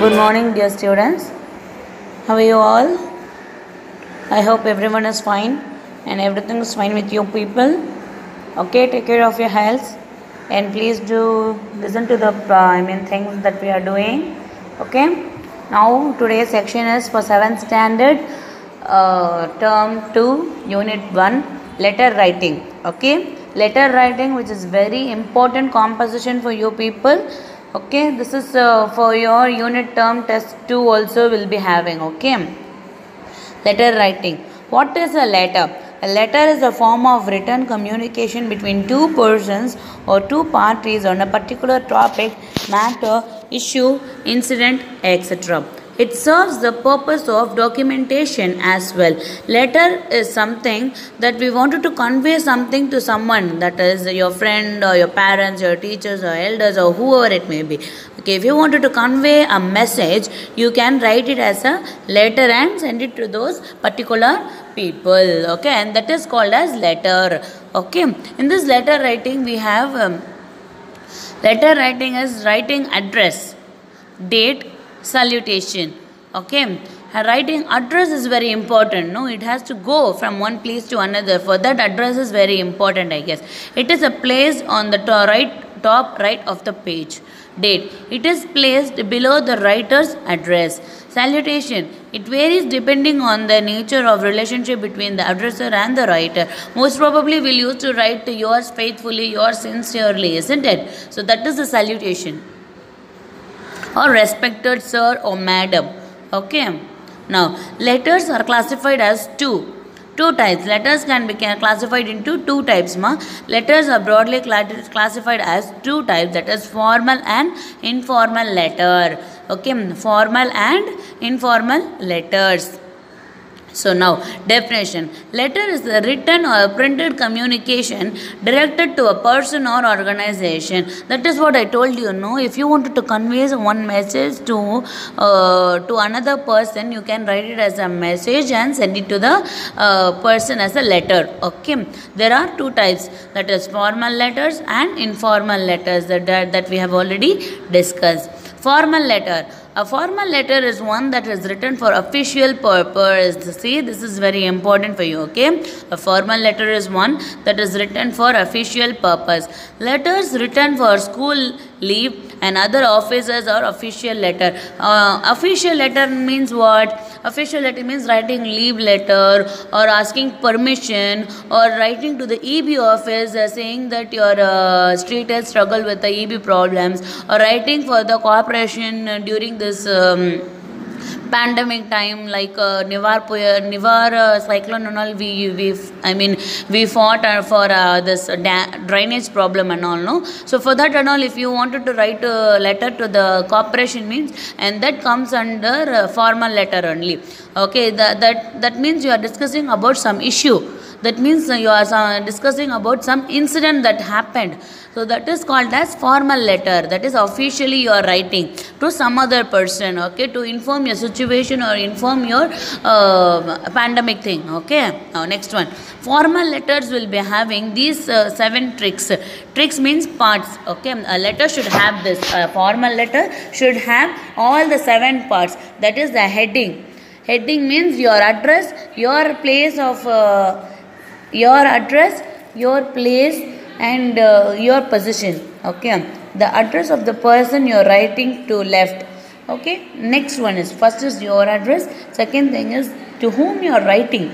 Good morning, dear students. How are you all? I hope everyone is fine and everything is fine with you people. Okay, take care of your health and please do listen to the things that we are doing. Okay. Now today's section is for 7th standard, term 2, unit 1, letter writing. Okay, letter writing, which is very important composition for you people. Okay, this is for your unit term test 2 also will be having. Okay, letter writing. What is a letter? A letter is a form of written communication between two persons or two parties on a particular topic, matter, issue, incident, etc. It serves the purpose of documentation as well. Letter is something that we wanted to convey something to someone, that is your friend or your parents, your teachers or elders or whoever it may be. Okay, if you wanted to convey a message, you can write it as a letter and send it to those particular people. Okay, and that is called as letter. Okay, in this letter writing we have letter writing is writing address, date, salutation. Okay, writing address is very important. No, it has to go from one place to another. For that, address is very important, I guess. It is a place on the top right of the page. Date, it is placed below the writer's address. Salutation, it varies depending on the nature of relationship between the addresser and the writer. Most probably we'll use to write to yours faithfully, yours sincerely, isn't it? So that is the salutation. Or respected sir or madam. Okay, now letters are classified as two types. Letters can be classified into two types. Letters are broadly classified as two types, that is formal and informal letter. Okay, formal and informal letters. So now, definition. Letter is a written or printed communication directed to a person or organization. That is what I told you. No, if you wanted to convey one message to another person, you can write it as a message and send it to the person as a letter. Okay, there are two types, that is formal letters and informal letters that we have already discussed. Formal letter. A formal letter is one that is written for official purpose. See, this is very important for you, okay? A formal letter is one that is written for official purpose. Letters written for school leave and other offices are official letter. Official letter means what? Official letter means writing leave letter or asking permission or writing to the EB office saying that your street has struggled with the EB problems, or writing for the corporation during this pandemic time, like Nivar cyclone and all. We fought for this drainage problem and all. No, so for that and all, if you wanted to write a letter to the corporation means, and that comes under formal letter only. Okay, that means you are discussing about some issue. That means you are discussing about some incident that happened. So that is called as formal letter. That is officially you are writing to some other person. Okay, to inform your situation or inform your pandemic thing. Okay, now next one. Formal letters will be having these 7 tricks. Tricks means parts. Okay, a letter should have this. A formal letter should have all the 7 parts. That is the heading. Heading means your address, your place of your address, your place and your position. Okay, the address of the person you are writing to left. Okay, next one is, first is your address, second thing is to whom you are writing.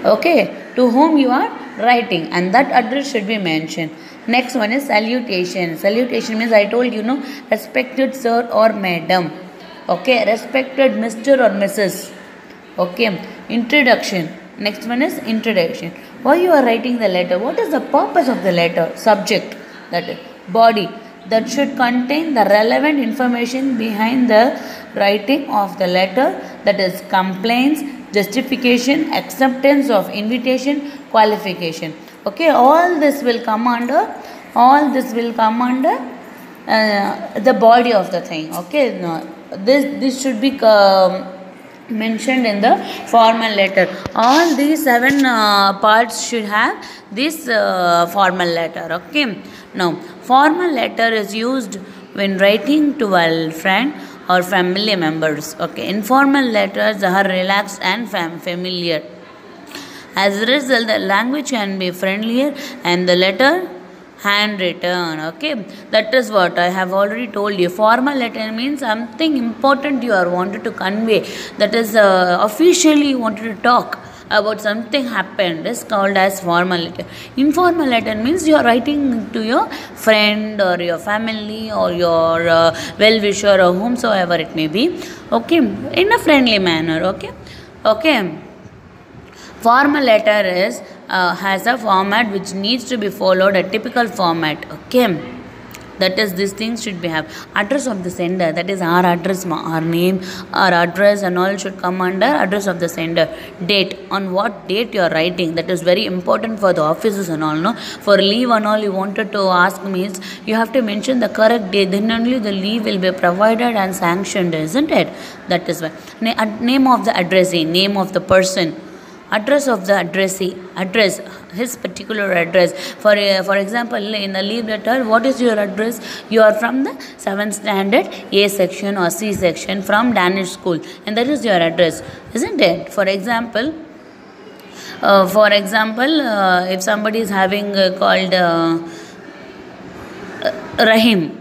Okay, to whom you are writing, and that address should be mentioned. Next one is salutation. Salutation means, I told you, no, respected sir or madam. Okay, respected Mr. or Mrs. Okay, introduction. Next one is introduction. Why you are writing the letter? What is the purpose of the letter? Subject, that is body, that should contain the relevant information behind the writing of the letter, that is complaints, justification, acceptance of invitation, qualification. Okay, all this will come under the body of the thing. Okay, no, this should be mentioned in the formal letter. All these 7 parts should have this formal letter. Okay, now formal letter is used when writing to a friend or family members. Okay, informal letters are relaxed and familiar. As a result, the language can be friendlier and the letter handwritten. Okay, that is what I have already told you. Formal letter means something important you are wanted to convey, that is officially you wanted to talk about something happened, is called as formal letter. Informal letter means you are writing to your friend or your family or your well-wisher or whomsoever it may be, okay, in a friendly manner. Okay. Formal letter is has a format which needs to be followed, a typical format. Okay, that is, these things should be have address of the sender, that is our address, our name, our address and all should come under address of the sender. Date, on what date you are writing, that is very important for the offices and all. No, for leave and all you wanted to ask means you have to mention the correct date, then only the leave will be provided and sanctioned, isn't it? That is why. Name of the addressee, name of the person, address of the addressee, address, his particular address. For example, in the leave letter, what is your address? You are from the 7th standard A section or C section from Danish school, and that is your address, isn't it? For example, if somebody is having called Rahim.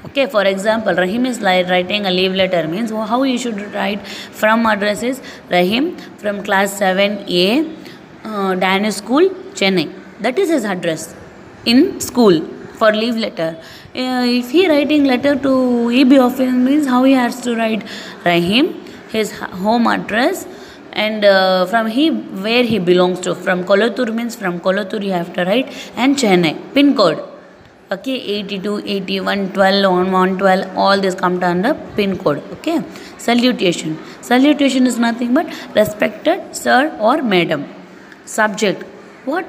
Okay, for example, Rahim is writing a leave letter, means how you should write. From address is Rahim from class 7A, Danish school, Chennai. That is his address in school for leave letter. If he writing letter to EB office, means how he has to write Rahim, his home address, and from where he belongs to. From Kolattur means from Kolattur you have to write, and Chennai, pin code. Okay, 82, 81, 12, 112, all this come under pin code. Okay, salutation. Salutation is nothing but respected sir or madam. Subject. What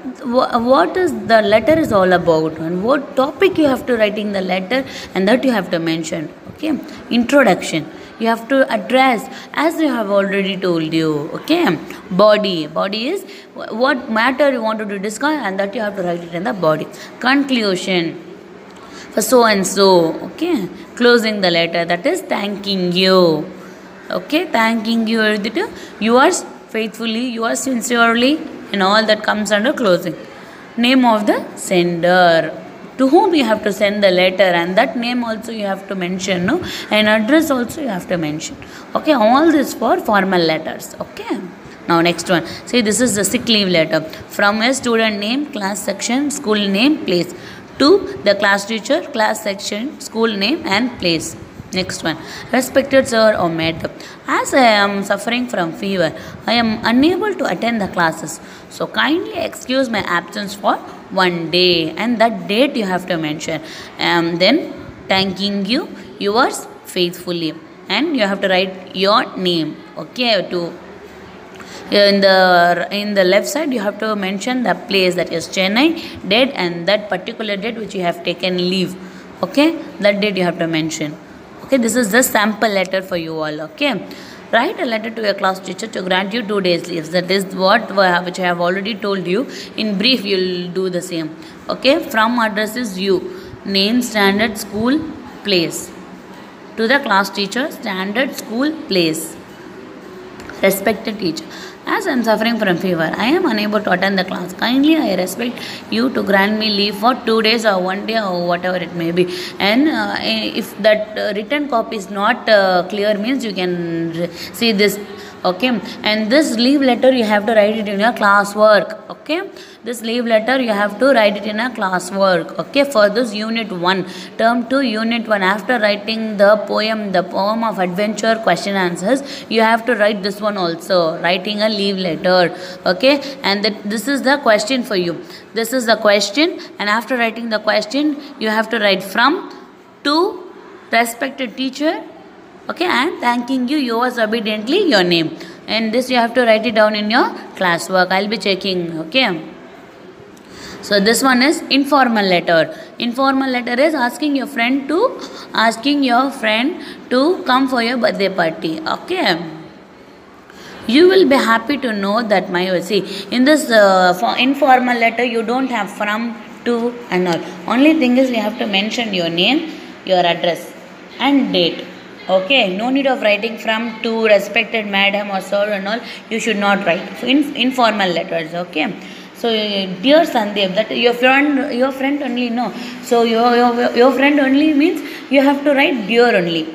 is the letter is all about, and what topic you have to write in the letter, and that you have to mention. Okay, introduction. You have to address, as you have already told you. Okay, body is what matter you wanted to discuss, and that you have to write it in the body. Conclusion, for so and so. Okay, closing the letter, that is thanking you. Okay, thanking you, yours faithfully, yours sincerely, and all that comes under closing. Name of the sender, to whom you have to send the letter, and that name also you have to mention, no, and address also you have to mention. Okay, all this for formal letters. Okay, now next one, see, this is the sick leave letter. From a student name, class section, school name, place, to the class teacher, class section, school name and place. Next one, respected sir or madam, as I am suffering from fever, I am unable to attend the classes, so kindly excuse my absence for one day, and that date you have to mention. Then thanking you, yours faithfully, and you have to write your name. Okay, to in the left side you have to mention the place, that is Chennai, date, and that particular date which you have taken leave. Okay, that date you have to mention. Okay, this is the sample letter for you all. Okay, write a letter to your class teacher to grant you 2 days leaves. That is which I have already told you. In brief, you will do the same. Okay, from address is you, name, standard, school, place. To the class teacher, standard, school, place. Respected teacher, as I am suffering from fever, I am unable to attend the class. Kindly I respect you to grant me leave for 2 days or 1 day or whatever it may be. And if that written copy is not clear, means you can see this. Okay, and this leave letter you have to write it in your classwork. Okay, this leave letter you have to write it in a classwork. Okay, for this unit 1, term 2, unit 1, after writing the poem of adventure question answers, you have to write this one also, writing a leave letter. Okay, and this is the question for you. This is the question, and after writing the question you have to write from, to, respected teacher. Okay, and thanking you, yours obediently, your name, and this you have to write it down in your classwork. I'll be checking. Okay, so this one is informal letter. Informal letter is asking your friend to come for your birthday party. Okay, you will be happy to know that in this for informal letter you don't have from, to, and all. Only thing is you have to mention your name, your address, and date. Okay, no need of writing from to respected madam or sir and all. You should not write. So informal letters. Okay. So dear Sandeep, that your friend only, no. So your friend only means you have to write dear only.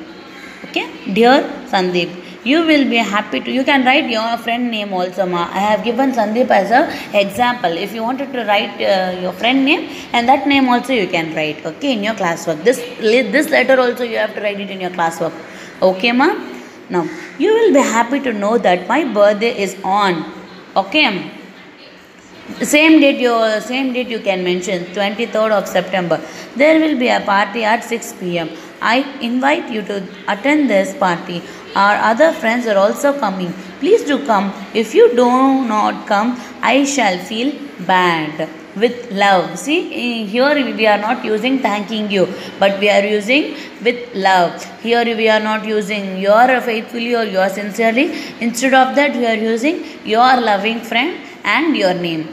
Okay, dear Sandeep, you will be happy to. You can write your friend name also, ma. I have given Sandeep as a example. If you wanted to write your friend name, and that name also you can write. Okay, in your classwork. This letter also you have to write it in your classwork. Okay, ma. Now you will be happy to know that my birthday is on. Okay. Same date you can mention 23rd of September. There will be a party at 6 p.m. I invite you to attend this party. Our other friends are also coming. Please do come. If you do not come, I shall feel bad. With love. See, here we are not using thanking you, but we are using with love. Here we are not using your faithfully or your sincerely. Instead of that, we are using your loving friend and your name.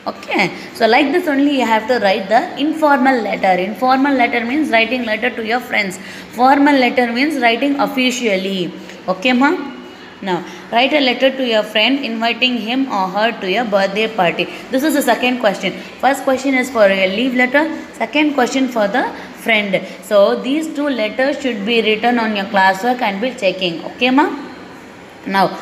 Okay, so like this only you have to write the informal letter. Informal letter means writing letter to your friends. Formal letter means writing officially. Okay, ma. Now write a letter to your friend inviting him or her to your birthday party. This is the second question. First question is for a leave letter, second question for the friend. So these two letters should be written on your classwork and be checking. Okay, ma. Now